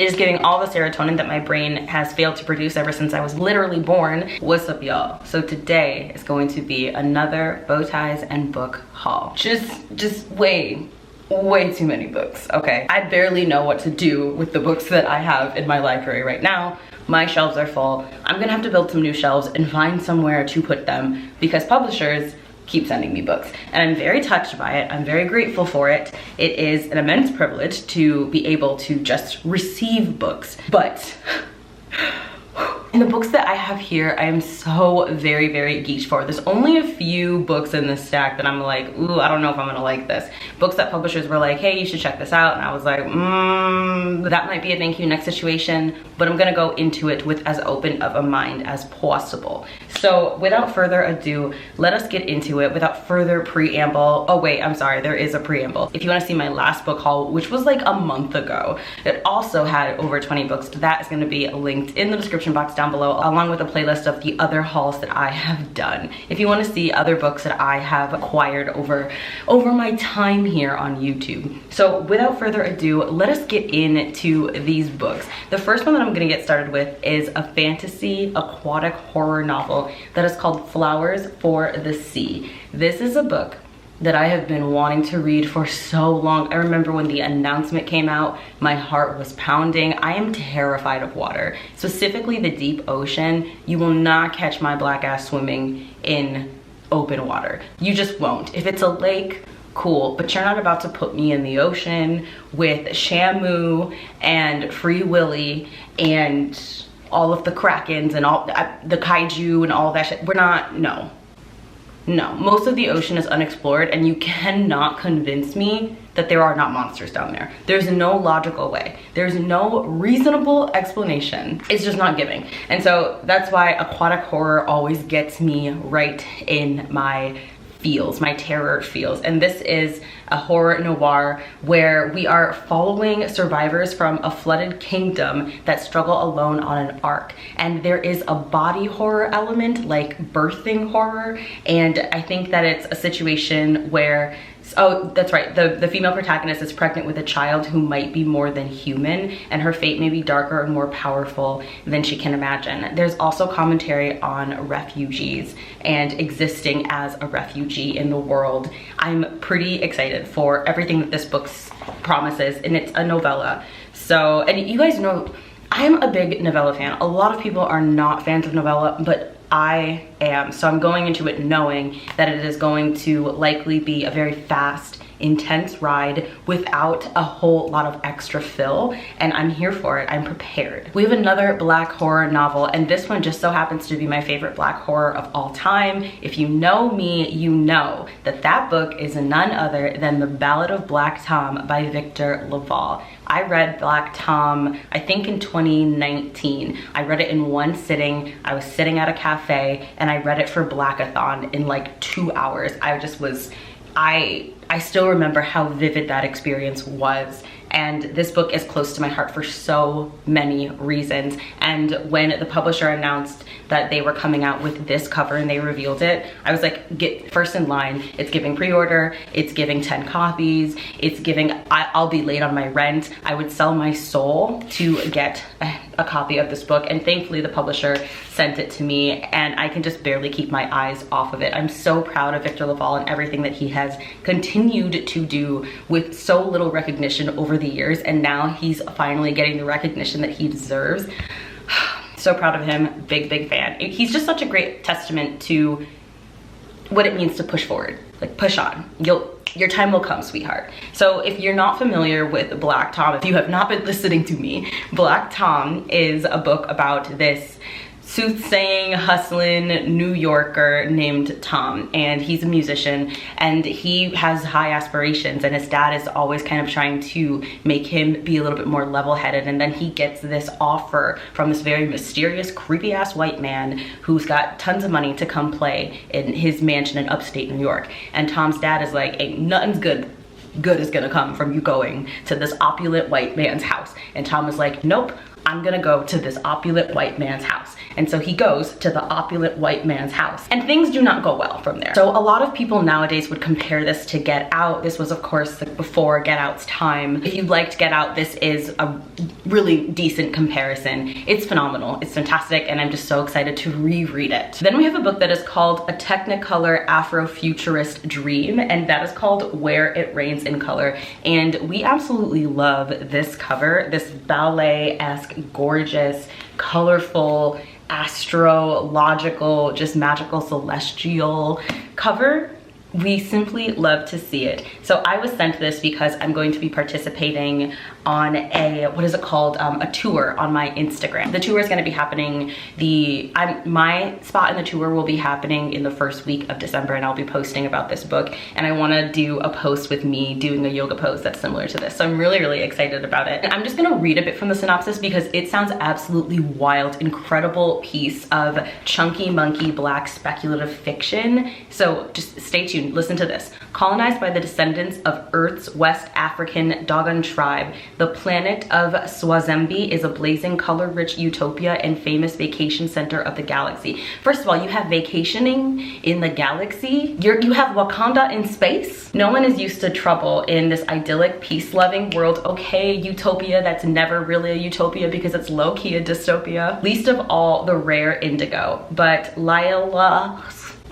is getting all the serotonin that my brain has failed to produce ever since I was literally born. What's up, y'all? So today is going to be another bow ties and book haul. Just way too many books, okay? I barely know what to do with the books that I have in my library right now. My shelves are full. I'm gonna have to build some new shelves and find somewhere to put them because publishers keep sending me books, and I'm very touched by it. I'm very grateful for it. It is an immense privilege to be able to just receive books, but in the books that I have here, I am so very geeked for. There's only a few books in this stack that I'm like, ooh, I don't know if I'm gonna like this. Books that publishers were like, hey, you should check this out, and I was like, that might be a thank you next situation, but I'm gonna go into it with as open of a mind as possible. So without further ado, let us get into it without further preamble. Oh wait, I'm sorry, there is a preamble. If you wanna see my last book haul, which was like a month ago, it also had over 20 books. That is gonna be linked in the description box down below, along with a playlist of the other hauls that I have done. If you wanna see other books that I have acquired over my time here on YouTube. So without further ado, let us get into these books. The first one that I'm gonna get started with is a fantasy aquatic horror novel that is called Flowers for the Sea. This is a book that I have been wanting to read for so long. I remember when the announcement came out, my heart was pounding. I am terrified of water, specifically the deep ocean. You will not catch my black ass swimming in open water. You just won't. If it's a lake, cool, but you're not about to put me in the ocean with Shamu and Free Willy and all of the krakens and all the kaiju and all that shit. We're not, no. Most of the ocean is unexplored, and you cannot convince me that there are not monsters down there. There's no logical way. There's no reasonable explanation. It's just not giving. And so that's why aquatic horror always gets me right in my feels, my terror feels. And this is a horror noir where we are following survivors from a flooded kingdom that struggle alone on an ark. And there is a body horror element, like birthing horror. And I think that it's a situation where, oh, that's right, the female protagonist is pregnant with a child who might be more than human, and her fate may be darker and more powerful than she can imagine. There's also commentary on refugees and existing as a refugee in the world. I'm pretty excited for everything that this book promises, and it's a novella. So, and you guys know, I'm a big novella fan. A lot of people are not fans of novella, but I am. So I'm going into it knowing that it is going to likely be a very fast, intense ride without a whole lot of extra fill, and I'm here for it. I'm prepared. We have another black horror novel, and this one just so happens to be my favorite black horror of all time. If you know me, you know that that book is none other than The Ballad of Black Tom by Victor LaValle. I read Black Tom, I think in 2019. I read it in one sitting. I was sitting at a cafe and I read it for Blackathon in like 2 hours. I just was, I still remember how vivid that experience was. And this book is close to my heart for so many reasons. And when the publisher announced that they were coming out with this cover and they revealed it, I was like, get first in line. It's giving pre-order, it's giving 10 copies, it's giving, I'll be late on my rent. I would sell my soul to get a copy of this book, and thankfully the publisher sent it to me, and I can just barely keep my eyes off of it. I'm so proud of Victor LaValle and everything that he has continued to do with so little recognition over the years, and now he's finally getting the recognition that he deserves. So proud of him, big fan. He's just such a great testament to what it means to push forward, like push on. Your time will come, sweetheart. So if you're not familiar with Black Tom, if you have not been listening to me, Black Tom is a book about this soothsaying, hustling New Yorker named Tom, and he's a musician, and he has high aspirations, and his dad is always kind of trying to make him be a little bit more level-headed, and then he gets this offer from this very mysterious, creepy-ass white man who's got tons of money to come play in his mansion in upstate New York. And Tom's dad is like, ain't nothing's good is gonna come from you going to this opulent white man's house. And Tom is like, nope, I'm gonna go to this opulent white man's house. And so he goes to the opulent white man's house, and things do not go well from there. So a lot of people nowadays would compare this to Get Out. This was of course like before Get Out's time. If you liked Get Out, this is a really decent comparison. It's phenomenal, it's fantastic, and I'm just so excited to reread it. Then we have a book that is called A Technicolor Afrofuturist Dream, and that is called Where It Rains in Color. And we absolutely love this cover, this ballet-esque, gorgeous, colorful, astrological, just magical, celestial cover. We simply love to see it. So I was sent this because I'm going to be participating on a, what is it called, a tour on my Instagram. The tour is going to be happening, my spot in the tour will be happening in the first week of December, and I'll be posting about this book, and I want to do a post with me doing a yoga pose that's similar to this. So I'm really, really excited about it. And I'm just going to read a bit from the synopsis because it sounds absolutely wild, incredible piece of chunky monkey black speculative fiction. So just stay tuned, listen to this. Colonized by the descendants of Earth's West African Dogon tribe, the planet of Swazembe is a blazing, color-rich utopia and famous vacation center of the galaxy. First of all, you have vacationing in the galaxy. You have Wakanda in space. No one is used to trouble in this idyllic, peace-loving world. Okay, utopia that's never really a utopia because it's low-key a dystopia. Least of all, the rare indigo. But Lila,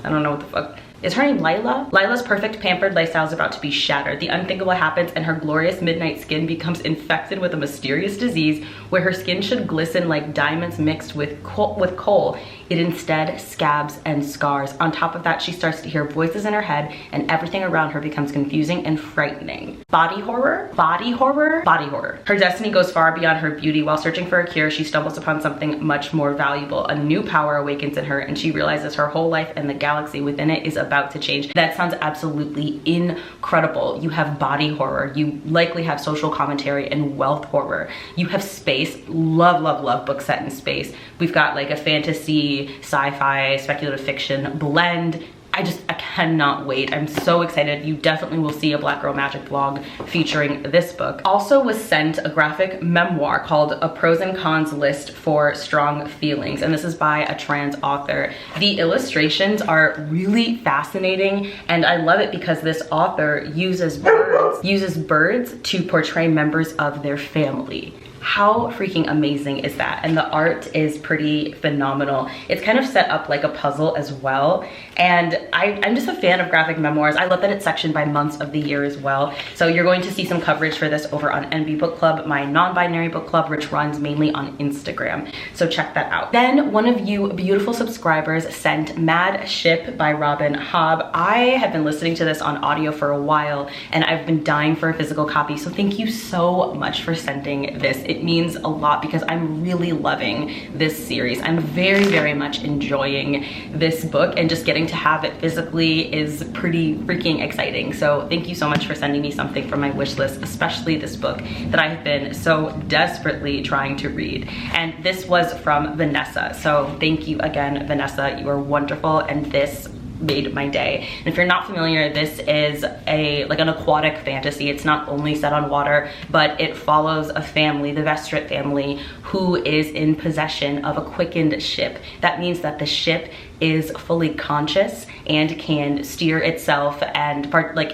I don't know what the fuck. Is her name Lila? Lila's perfect pampered lifestyle is about to be shattered. The unthinkable happens and her glorious midnight skin becomes infected with a mysterious disease where her skin should glisten like diamonds mixed with coal. It instead scabs and scars. On top of that, she starts to hear voices in her head and everything around her becomes confusing and frightening. Body horror? Body horror? Body horror. Her destiny goes far beyond her beauty. While searching for a cure, she stumbles upon something much more valuable. A new power awakens in her and she realizes her whole life and the galaxy within it is about to change. That sounds absolutely incredible. You have body horror. You likely have social commentary and wealth horror. You have space. Love, love, love books set in space. We've got like a fantasy, sci-fi, speculative fiction blend. I cannot wait. I'm so excited. You definitely will see a Black Girl Magic vlog featuring this book. Also was sent a graphic memoir called A Pros and Cons List for Strong Feelings, and this is by a trans author. The illustrations are really fascinating, and I love it because this author uses birds to portray members of their family. How freaking amazing is that? And the art is pretty phenomenal. It's kind of set up like a puzzle as well. And I'm just a fan of graphic memoirs. I love that it's sectioned by months of the year as well. So you're going to see some coverage for this over on NB Book Club, my non-binary book club, which runs mainly on Instagram. So check that out. Then one of you beautiful subscribers sent Mad Ship by Robin Hobb. I have been listening to this on audio for a while and I've been dying for a physical copy. So thank you so much for sending this. It means a lot because I'm really loving this series. I'm very, very much enjoying this book, and just getting to have it physically is pretty freaking exciting. So thank you so much for sending me something from my wish list, especially this book that I have been so desperately trying to read. And this was from Vanessa. So thank you again, Vanessa. You are wonderful, and this made my day. And if you're not familiar, this is an aquatic fantasy. It's not only set on water, but it follows a family, the Vestrit family, who is in possession of a quickened ship. That means that the ship is fully conscious and can steer itself and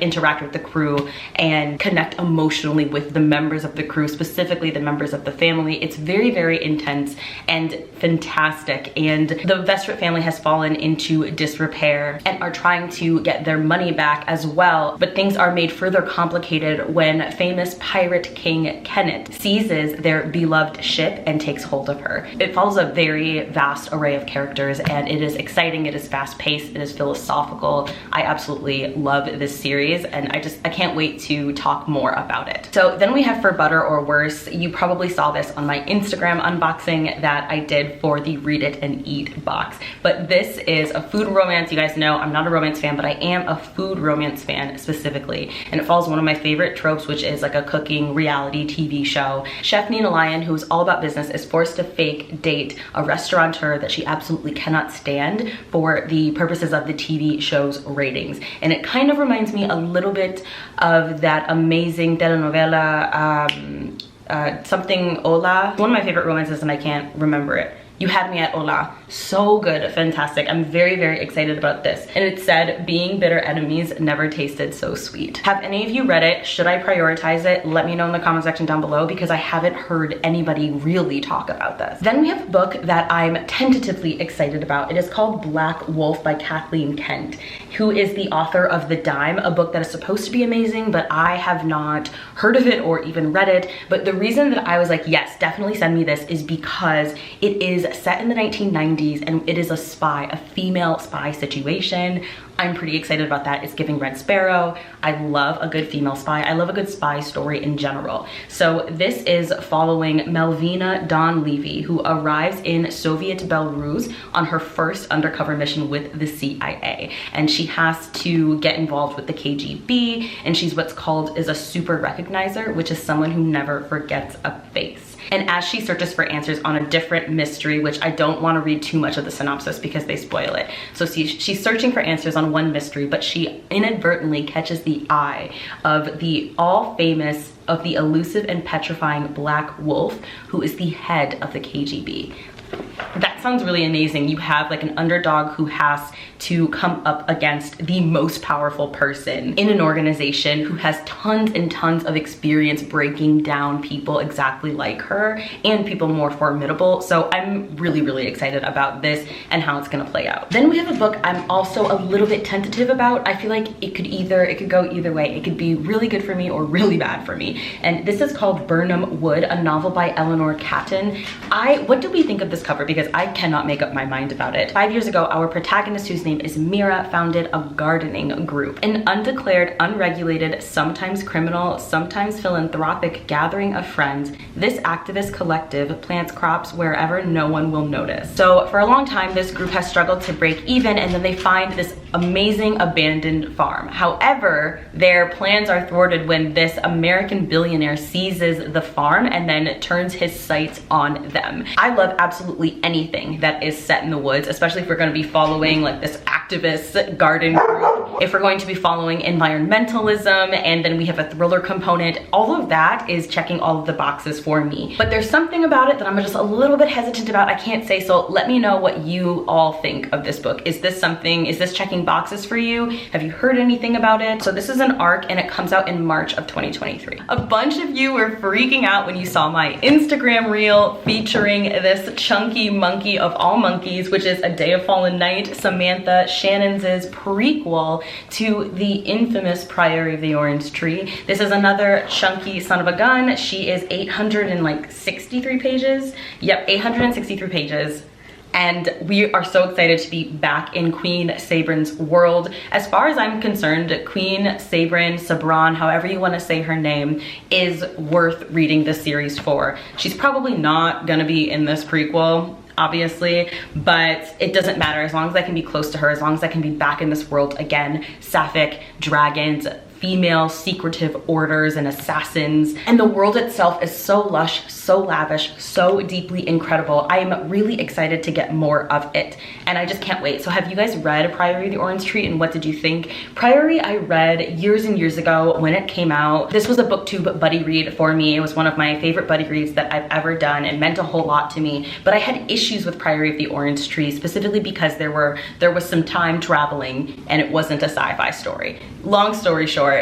interact with the crew and connect emotionally with the members of the crew, specifically the members of the family. It's very, very intense and fantastic. And the Vestrit family has fallen into disrepair and are trying to get their money back as well. But things are made further complicated when famous pirate king Kenneth seizes their beloved ship and takes hold of her. It follows a very vast array of characters, and it is exciting, it is fast-paced, it is philosophical. I absolutely love this series, and I can't wait to talk more about it. So then we have For Butter or Worse. You probably saw this on my Instagram unboxing that I did for the Read It and Eat box. But this is a food romance. You guys know I'm not a romance fan, but I am a food romance fan specifically. And it follows one of my favorite tropes, which is like a cooking reality TV show. Chef Nina Lyon, who is all about business, is forced to fake date a restaurateur that she absolutely cannot stand for the purposes of the TV show's ratings. And it kind of reminds me a little bit of that amazing telenovela, something Hola. One of my favorite romances and I can't remember it. You Had Me at Hola. So good, fantastic. I'm very, very excited about this. And it said, being bitter enemies never tasted so sweet. Have any of you read it? Should I prioritize it? Let me know in the comment section down below because I haven't heard anybody really talk about this. Then we have a book that I'm tentatively excited about. It is called Black Wolf by Kathleen Kent, who is the author of The Dime, a book that is supposed to be amazing, but I have not heard of it or even read it. But the reason that I was like, yes, definitely send me this is because it is set in the 1990s and it is a spy, a female spy situation. I'm pretty excited about that. It's giving Red Sparrow. I love a good female spy. I love a good spy story in general. So this is following Melvina Donlevy, who arrives in Soviet Belarus on her first undercover mission with the CIA. And she has to get involved with the KGB, and she's what's called is a super recognizer, which is someone who never forgets a face. And as she searches for answers on a different mystery, which I don't want to read too much of the synopsis because they spoil it. So she's searching for answers on one mystery, but she inadvertently catches the eye of the elusive and petrifying Black Wolf, who is the head of the KGB. That sounds really amazing. You have like an underdog who has to come up against the most powerful person in an organization who has tons and tons of experience breaking down people exactly like her and people more formidable. So I'm really, really excited about this and how it's gonna play out. Then we have a book I'm also a little bit tentative about. I feel like it could go either way. It could be really good for me or really bad for me. And this is called Birnam Wood, a novel by Eleanor Catton. What do we think of this cover? Because I cannot make up my mind about it. 5 years ago, our protagonist, whose name is Mira, founded a gardening group, an undeclared, unregulated, sometimes criminal, sometimes philanthropic gathering of friends. This activist collective plants crops wherever no one will notice. So for a long time, this group has struggled to break even, and then they find this amazing abandoned farm. However, their plans are thwarted when this American billionaire seizes the farm and then turns his sights on them. I love absolutely anything that is set in the woods, especially if we're going to be following like this activist garden group, if we're going to be following environmentalism, and then we have a thriller component. All of that is checking all of the boxes for me. But there's something about it that I'm just a little bit hesitant about. I can't say, so let me know what you all think of this book. Is this checking boxes for you? Have you heard anything about it? So this is an ARC and it comes out in March of 2023. A bunch of you were freaking out when you saw my Instagram reel featuring this chunky monkey of all monkeys, which is A Day of Fallen Night, Samantha Shannon's prequel to the infamous Priory of the Orange Tree. This is another chunky son of a gun. She is 863 pages. Yep, 863 pages. And we are so excited to be back in Queen Sabrin's world. As far as I'm concerned, Queen Sabrin, however you want to say her name, is worth reading this series for. She's probably not gonna be in this prequel, obviously, but it doesn't matter as long as I can be close to her, as long as I can be back in this world again. Sapphic, dragons, female secretive orders and assassins, and the world itself is so lush, so lavish, so deeply incredible. I am really excited to get more of it, and I just can't wait. So have you guys read Priory of the Orange Tree, and what did you think? Priory I read years and years ago when it came out. This was a booktube buddy read for me. It was one of my favorite buddy reads that I've ever done. It meant a whole lot to me, but I had issues with Priory of the Orange Tree, specifically because there was some time traveling and it wasn't a sci-fi story. Long story short,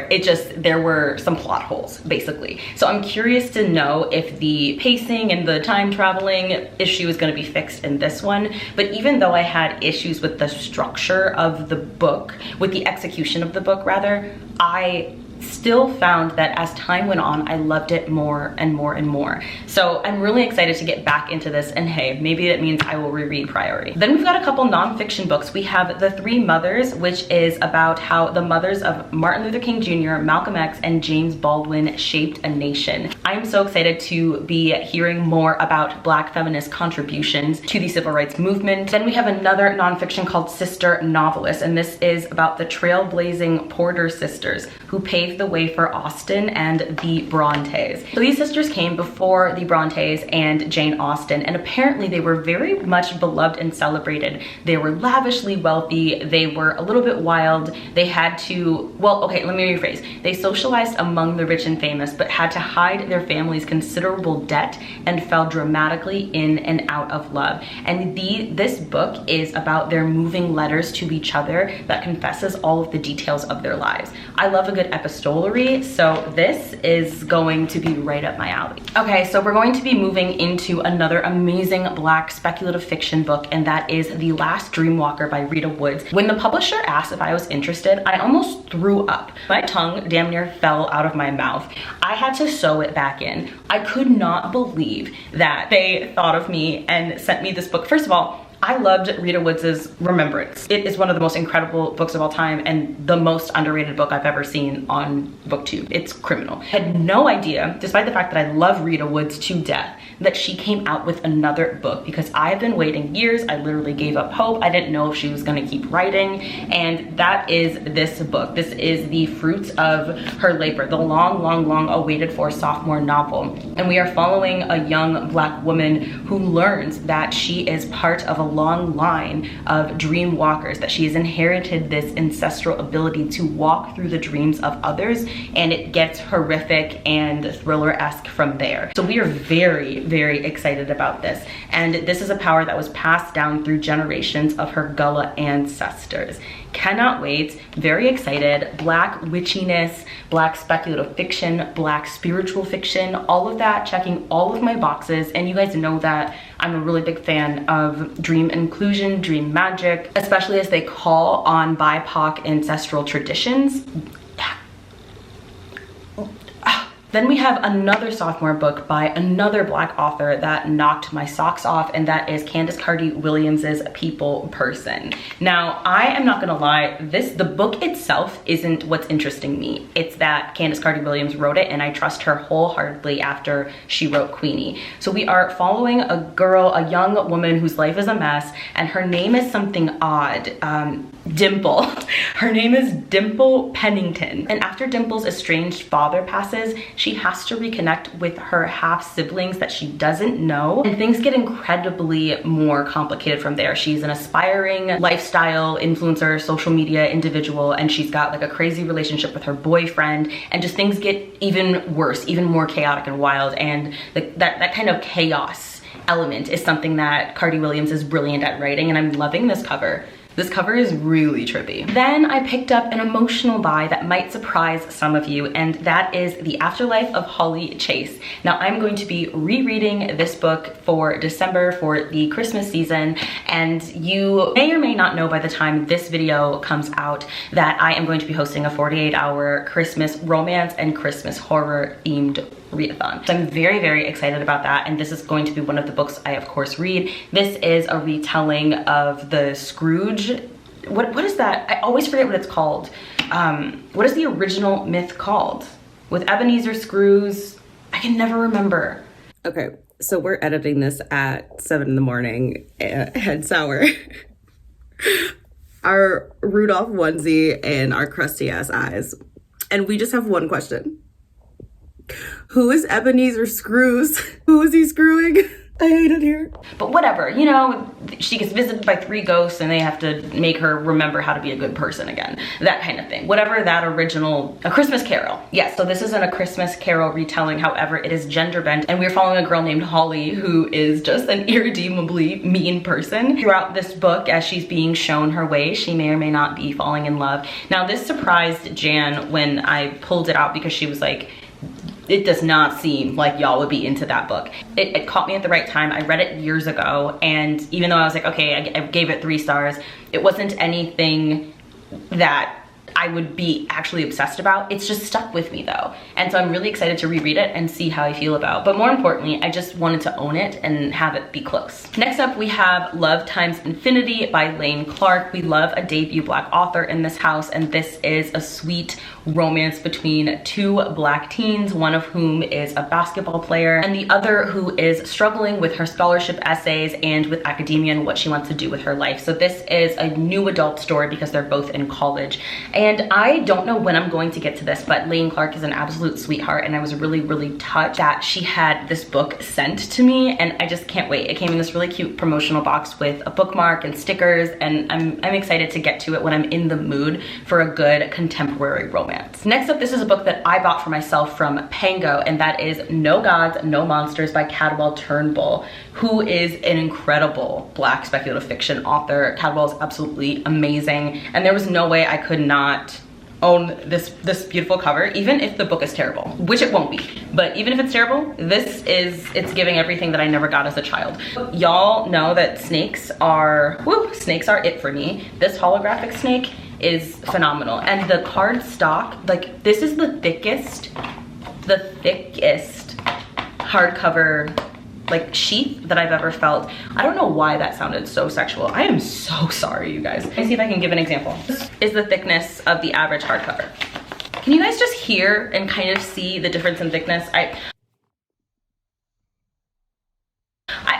there were some plot holes, basically. So I'm curious to know if the pacing and the time traveling issue is gonna be fixed in this one. But even though I had issues with the structure of the book, with the execution of the book rather, I still found that as time went on, I loved it more and more and more. So I'm really excited to get back into this, and hey, maybe that means I will reread Priory. Then we've got a couple nonfiction books. We have The Three Mothers, which is about how the mothers of Martin Luther King Jr., Malcolm X, and James Baldwin shaped a nation. I'm so excited to be hearing more about Black feminist contributions to the civil rights movement. Then we have another nonfiction called Sister Novelists, and this is about the trailblazing Porter sisters who paved paved the way for Austen and the Brontes. So these sisters came before the Brontes and Jane Austen, and apparently they were very much beloved and celebrated. They were lavishly wealthy, they were a little bit wild, they had to, well, okay, let me rephrase. They socialized among the rich and famous, but had to hide their family's considerable debt and fell dramatically in and out of love. And this book is about their moving letters to each other that confesses all of the details of their lives. I love a good epistolary, so this is going to be right up my alley. Okay, so we're going to be moving into another amazing Black speculative fiction book, and that is The Last Dreamwalker by Rita Woods. When the publisher asked if I was interested, I almost threw up. My tongue damn near fell out of my mouth. I had to sew it back in. I could not believe that they thought of me and sent me this book. First of all, I loved Rita Woods' Remembrance. It is one of the most incredible books of all time and the most underrated book I've ever seen on BookTube. It's criminal. I had no idea, despite the fact that I love Rita Woods to death, that she came out with another book, because I've been waiting years. I literally gave up hope. I didn't know if she was gonna keep writing, and that is this book. This is the fruits of her labor, the long, long, long awaited for sophomore novel. And we are following a young Black woman who learns that she is part of a long line of dream walkers, that she has inherited this ancestral ability to walk through the dreams of others, and it gets horrific and thriller-esque from there. So we are very, very excited about this, and this is a power that was passed down through generations of her Gullah ancestors. Cannot wait, very excited. Black witchiness, Black speculative fiction, Black spiritual fiction, all of that checking all of my boxes. And you guys know that I'm a really big fan of dream inclusion, dream magic, especially as they call on BIPOC ancestral traditions. Then we have another sophomore book by another Black author that knocked my socks off, and that is Candace Carty Williams's People Person. Now, I am not gonna lie, the book itself isn't what's interesting me. It's that Candace Carty Williams wrote it, and I trust her wholeheartedly after she wrote Queenie. So we are following a girl, a young woman whose life is a mess, and her name is something odd. Dimple. Her name is Dimple Pennington. And after Dimple's estranged father passes, she has to reconnect with her half siblings that she doesn't know. And things get incredibly more complicated from there. She's an aspiring lifestyle influencer, social media individual, and she's got like a crazy relationship with her boyfriend, and just things get even worse, even more chaotic and wild. And that kind of chaos element is something that Carty Williams is brilliant at writing, and I'm loving this cover. This cover is really trippy. Then I picked up an emotional buy that might surprise some of you, and that is The Afterlife of Holly Chase. Now, I'm going to be rereading this book for December for the Christmas season, and you may or may not know by the time this video comes out that I am going to be hosting a 48-hour Christmas romance and Christmas horror themed readathon. So I'm very, very excited about that, and this is going to be one of the books I of course read. This is a retelling of the Scourge. What is that? I always forget what it's called. What is the original myth called? With Ebenezer Scrooge? I can never remember. Okay, so we're editing this at 7 in the morning, head sour. Our Rudolph onesie and our crusty ass eyes. And we just have one question. Who is Ebenezer Scrooge? Who is he screwing? I hate it here. But whatever, you know, she gets visited by 3 ghosts and they have to make her remember how to be a good person again. That kind of thing. Whatever that original, A Christmas Carol. Yes, so this isn't a Christmas Carol retelling, however, it is gender bent, and we're following a girl named Holly who is just an irredeemably mean person. Throughout this book, as she's being shown her way, she may or may not be falling in love. Now, this surprised Jan when I pulled it out, because she was like, it does not seem like y'all would be into that book. It caught me at the right time. I read it years ago, and even though I was like, okay, I gave it 3 stars, it wasn't anything that I would be actually obsessed about. It's just stuck with me though. And so I'm really excited to reread it and see how I feel about. But more importantly, I just wanted to own it and have it be close. Next up, we have Love Times Infinity by Lane Clark. We love a debut Black author in this house, and this is a sweet, romance between two Black teens, one of whom is a basketball player and the other who is struggling with her scholarship essays and with academia and what she wants to do with her life. So this is a new adult story because they're both in college. And I don't know when I'm going to get to this, but Lane Clark is an absolute sweetheart, and I was really touched that she had this book sent to me, and I just can't wait. It came in this really cute promotional box with a bookmark and stickers, and I'm excited to get to it when I'm in the mood for a good contemporary romance. Next up, this is a book that I bought for myself from Pango, and that is No Gods, No Monsters by Cadwell Turnbull, who is an incredible Black speculative fiction author. Cadwell is absolutely amazing, and there was no way I could not own this beautiful cover, even if the book is terrible, which it won't be. But even if it's terrible, it's giving everything that I never got as a child. Y'all know that snakes are it for me. This holographic snake is phenomenal. And the card stock, like, this is the thickest hardcover like sheath that I've ever felt. I don't know why that sounded so sexual. I am so sorry, you guys. Let me see if I can give an example. This is the thickness of the average hardcover. Can you guys just hear and kind of see the difference in thickness?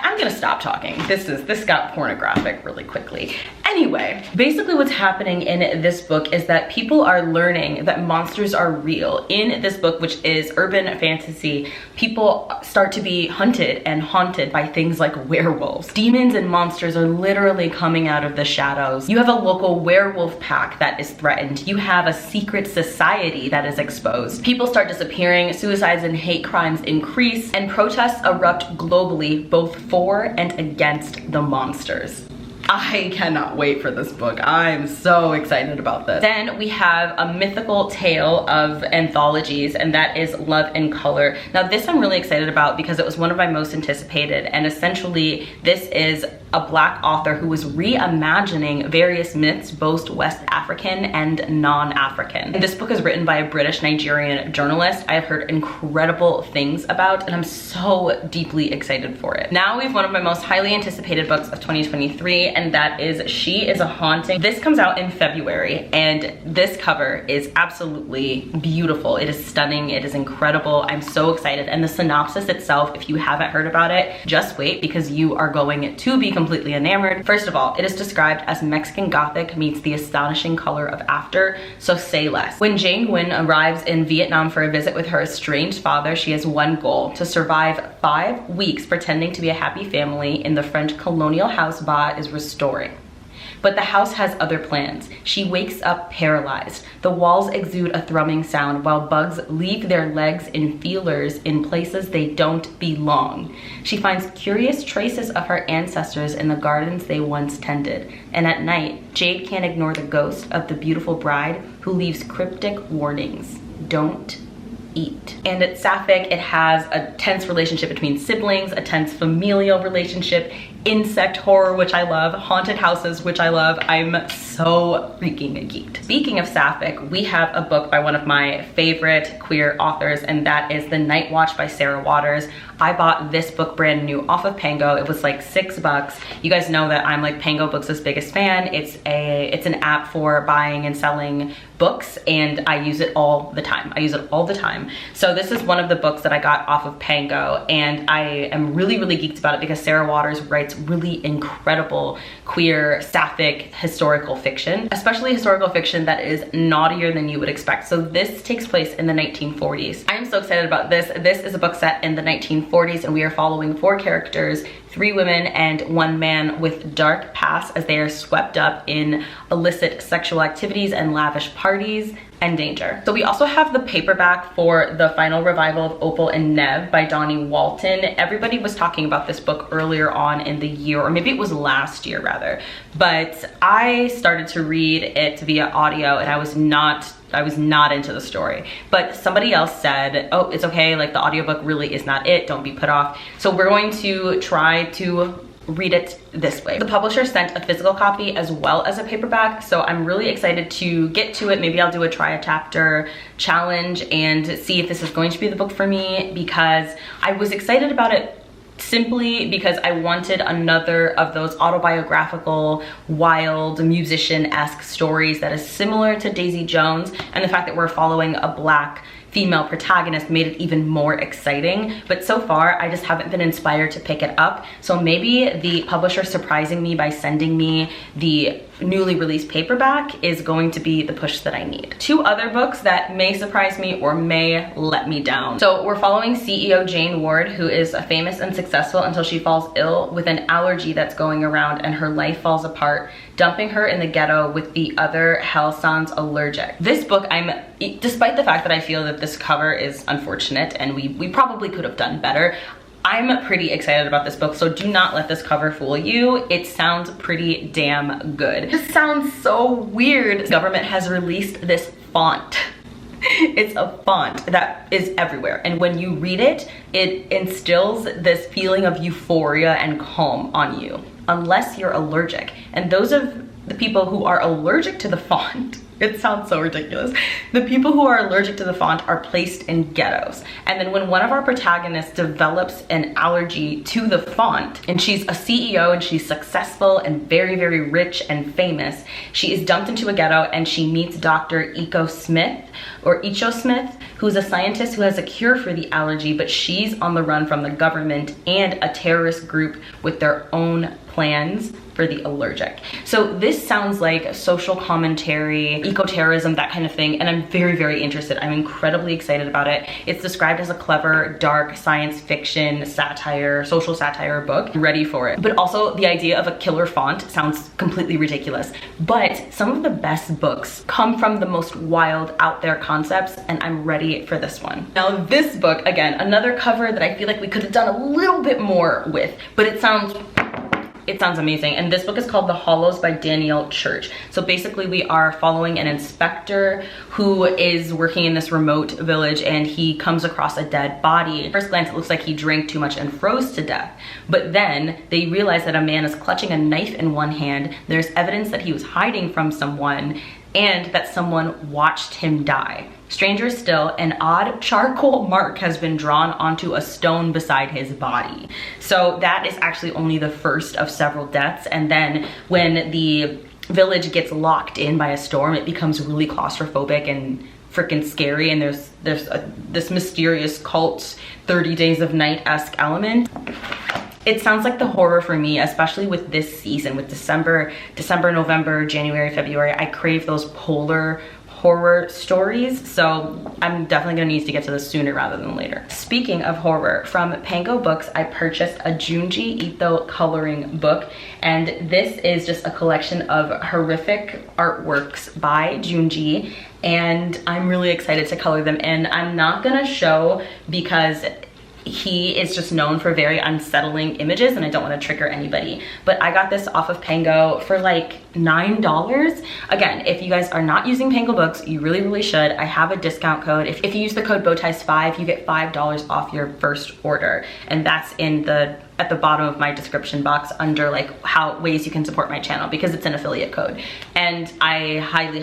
I'm gonna stop talking. This got pornographic really quickly. Anyway, basically what's happening in this book is that people are learning that monsters are real. In this book, which is urban fantasy, people start to be hunted and haunted by things like werewolves. Demons and monsters are literally coming out of the shadows. You have a local werewolf pack that is threatened. You have a secret society that is exposed. People start disappearing, suicides and hate crimes increase, and protests erupt globally, both for and against the monsters. I cannot wait for this book. I'm so excited about this. Then we have a mythical tale of anthologies, and that is Love in Color. Now this I'm really excited about because it was one of my most anticipated, and essentially this is a Black author who was reimagining various myths, both West African and non-African. This book is written by a British-Nigerian journalist I have heard incredible things about, and I'm so deeply excited for it. Now we have one of my most highly anticipated books of 2023, and that is She is a Haunting. This comes out in February, and this cover is absolutely beautiful. It is stunning, it is incredible. I'm so excited, and the synopsis itself, if you haven't heard about it, just wait, because you are going to be completely enamored. First of all, it is described as Mexican Gothic meets the astonishing color of after, so say less. When Jane Nguyen arrives in Vietnam for a visit with her estranged father, she has one goal: to survive 5 weeks pretending to be a happy family in the French colonial house Ba is restoring. But the house has other plans. She wakes up paralyzed. The walls exude a thrumming sound while bugs leave their legs in feelers in places they don't belong. She finds curious traces of her ancestors in the gardens they once tended. And at night, Jade can't ignore the ghost of the beautiful bride who leaves cryptic warnings. Don't eat. And it's sapphic. It has a tense relationship between siblings, a tense familial relationship, insect horror, which I love, haunted houses, which I love. I'm so freaking geeked. Speaking of sapphic, we have a book by one of my favorite queer authors, and that is The Nightwatch by Sarah Waters. I bought this book brand new off of Pango. It was like $6. You guys know that I'm like Pango Books' biggest fan. It's an app for buying and selling books, and I use it all the time. I use it all the time. So this is one of the books that I got off of Pango, and I am really geeked about it because Sarah Waters writes really incredible queer sapphic historical fiction, especially historical fiction that is naughtier than you would expect. So this takes place in the 1940s. I am so excited about this. This is a book set in the 1940s, and we are following 4 characters, 3 women and 1 man with dark pasts as they are swept up in illicit sexual activities and lavish parties and danger. So we also have the paperback for the final revival of Opal and Nev by Donnie Walton. Everybody was talking about this book earlier on in the year, or maybe it was last year rather, but I started to read it via audio and I was not into the story. But somebody else said, oh, it's okay, like the audiobook really is not it, don't be put off. So we're going to try to read it this way. The publisher sent a physical copy as well as a paperback, so I'm really excited to get to it. Maybe I'll do a try a chapter challenge and see if this is going to be the book for me, because I was excited about it simply because I wanted another of those autobiographical, wild, musician-esque stories that is similar to Daisy Jones, and the fact that we're following a Black female protagonist made it even more exciting. But so far, I just haven't been inspired to pick it up. So maybe the publisher surprising me by sending me the newly released paperback is going to be the push that I need. 2 other books that may surprise me or may let me down. So we're following CEO Jane Ward, who is famous and successful until she falls ill with an allergy that's going around and her life falls apart, dumping her in the ghetto with the other Hell-Sans allergic. This book, despite the fact that I feel that this cover is unfortunate and we probably could have done better, I'm pretty excited about this book, so do not let this cover fool you. It sounds pretty damn good. It just sounds so weird. The government has released this font. It's a font that is everywhere, and when you read it, it instills this feeling of euphoria and calm on you, unless you're allergic. And those of the people who are allergic to the font, it sounds so ridiculous. The people who are allergic to the font are placed in ghettos. And then when one of our protagonists develops an allergy to the font, and she's a CEO and she's successful and very, very rich and famous, she is dumped into a ghetto and she meets Dr. Echo Smith, who's a scientist who has a cure for the allergy, but she's on the run from the government and a terrorist group with their own plans for the allergic. So this sounds like social commentary, eco-terrorism, that kind of thing, and I'm very, very interested. I'm incredibly excited about it. It's described as a clever, dark science fiction satire, social satire book. I'm ready for it. But also the idea of a killer font sounds completely ridiculous. But some of the best books come from the most wild, out there concepts, and I'm ready for this one. Now this book, again, another cover that I feel like we could have done a little bit more with, but it sounds amazing. And this book is called The Hollows by Danielle Church. So basically we are following an inspector who is working in this remote village, and he comes across a dead body. At first glance, it looks like he drank too much and froze to death. But then they realize that a man is clutching a knife in one hand. There's evidence that he was hiding from someone and that someone watched him die. Stranger still, an odd charcoal mark has been drawn onto a stone beside his body. So that is actually only the first of several deaths. And then when the village gets locked in by a storm, it becomes really claustrophobic and freaking scary. And there's this mysterious cult 30 Days of Night-esque element. It sounds like the horror for me, especially with this season, with December, November, January, February. I crave those polar horror stories, so I'm definitely gonna need to get to this sooner rather than later. Speaking of horror, from Pango Books, I purchased a Junji Ito coloring book, and this is just a collection of horrific artworks by Junji, and I'm really excited to color them in. I'm not gonna show because he is just known for very unsettling images and I don't want to trigger anybody, but I got this off of Pango for like $9. Again, if you guys are not using Pango Books, you really should. I have a discount code. If you use the code bowties5, you get $5 off your first order, and that's at the bottom of my description box under like ways you can support my channel, because it's an affiliate code, and I highly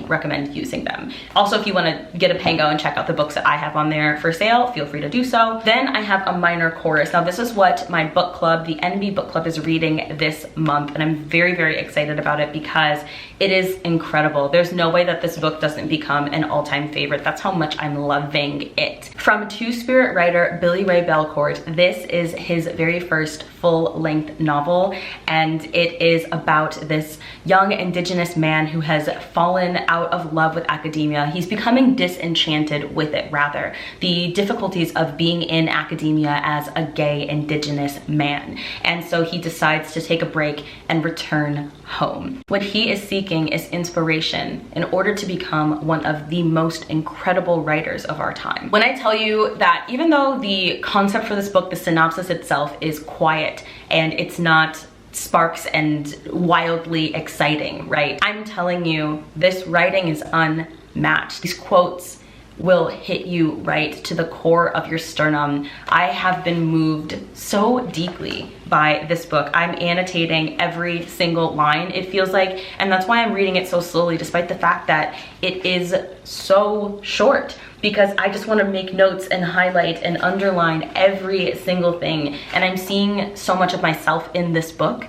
recommend using them. Also, if you want to get a Pango and check out the books that I have on there for sale, feel free to do so. Then I have a minor chorus. Now this is what my book club, the NB book club, is reading this month, and I'm very excited about it because it is incredible. There's no way that this book doesn't become an all-time favorite. That's how much I'm loving it. From Two-Spirit writer Billy Ray Belcourt, this is his very first full-length novel, and it is about this young indigenous man who has fallen out of love with academia. He's becoming disenchanted with it, rather. The difficulties of being in academia as a gay indigenous man. And so he decides to take a break and return home. What he is seeking is inspiration in order to become one of the most incredible writers of our time. When I tell you that even though the concept for this book, the synopsis itself, is quiet and it's not sparks and wildly exciting, right? I'm telling you, this writing is unmatched. These quotes will hit you right to the core of your sternum. I have been moved so deeply by this book. I'm annotating every single line, it feels like, and that's why I'm reading it so slowly, despite the fact that it is so short, because I just want to make notes and highlight and underline every single thing. And I'm seeing so much of myself in this book.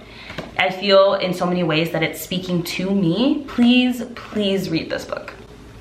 I feel in so many ways that it's speaking to me. Please, please read this book.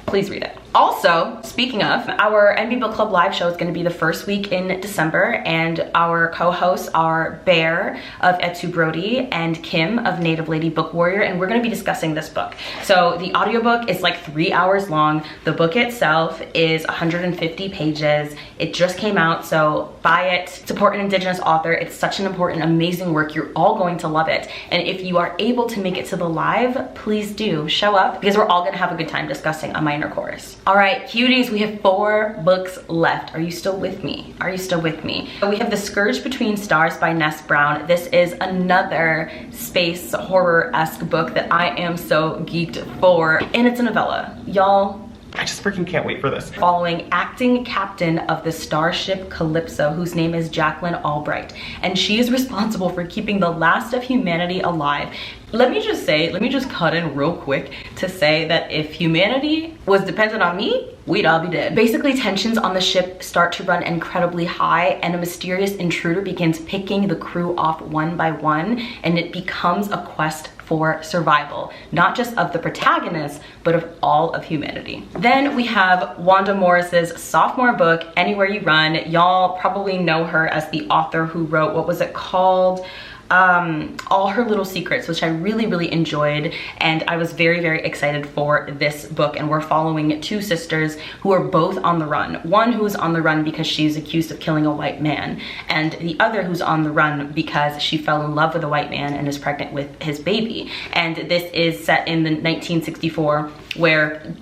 Please read it. Also, speaking of, our NB Book Club live show is going to be the first week in December, and our co-hosts are Bear of Etsu Brody and Kim of Native Lady Book Warrior, and we're going to be discussing this book. So the audiobook is like 3 hours long. The book itself is 150 pages. It just came out, so buy it. Support an Indigenous author. It's such an important, amazing work. You're all going to love it. And if you are able to make it to the live, please do show up, because we're all going to have a good time discussing A Minor Chorus. All right, cuties, we have 4 books left. Are you still with me? Are you still with me? So we have The Scourge Between Stars by Ness Brown. This is another space horror-esque book that I am so geeked for, and it's a novella. Y'all, I just freaking can't wait for this. Following acting captain of the starship Calypso, whose name is Jacqueline Albright, and she is responsible for keeping the last of humanity alive. Let me just cut in real quick to say that if humanity was dependent on me, we'd all be dead. Basically, tensions on the ship start to run incredibly high, and a mysterious intruder begins picking the crew off one by one, and it becomes a quest for survival, not just of the protagonist, but of all of humanity. Then we have Wanda Morris's sophomore book, Anywhere You Run. Y'all probably know her as the author who wrote, what was it called? All Her Little Secrets, which I really, really enjoyed, and I was very, very excited for this book. And we're following 2 sisters who are both on the run. One who's on the run because she's accused of killing a white man, and the other who's on the run because she fell in love with a white man and is pregnant with his baby. And this is set in the 1964, where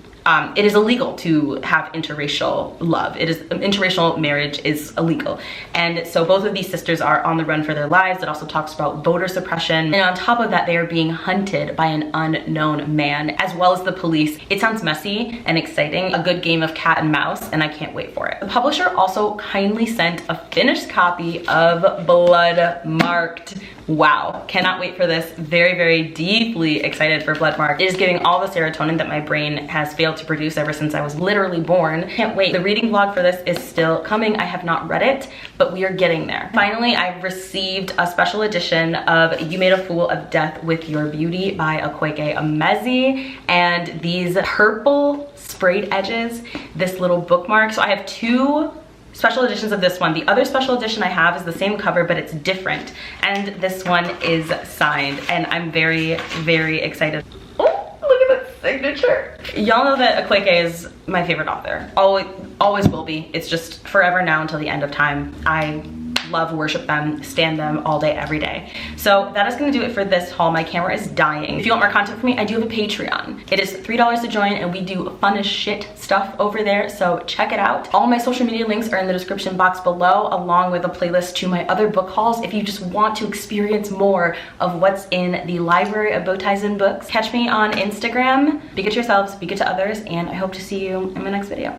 it is illegal to have interracial love. Interracial marriage is illegal. And so both of these sisters are on the run for their lives. It also talks about voter suppression. And on top of that, they are being hunted by an unknown man, as well as the police. It sounds messy and exciting, a good game of cat and mouse, and I can't wait for it. The publisher also kindly sent a finished copy of Bloodmarked. Wow, cannot wait for this. Very, very deeply excited for Bloodmarked. It is giving all the serotonin that my brain has failed to produce ever since I was literally born. Can't wait. The reading vlog for this is still coming. I have not read it, but we are getting there. Finally, I've received a special edition of You Made a Fool of Death with Your Beauty by Akweke Emezi, and these purple sprayed edges, this little bookmark. So I have 2 special editions of this one. The other special edition I have is the same cover, but it's different. And this one is signed, and I'm very, very excited. Oh, look at that signature. Y'all know that Akweke is my favorite author. Always will be. It's just forever now until the end of time. I love, worship them, stand them all day, every day. So that is gonna do it for this haul. My camera is dying. If you want more content from me, I do have a Patreon. It is $3 to join, and we do fun as shit stuff over there, so check it out. All my social media links are in the description box below, along with a playlist to my other book hauls if you just want to experience more of what's in the library of bow ties and books. Catch me on Instagram. Be good to yourselves, be good to others, and I hope to see you in my next video.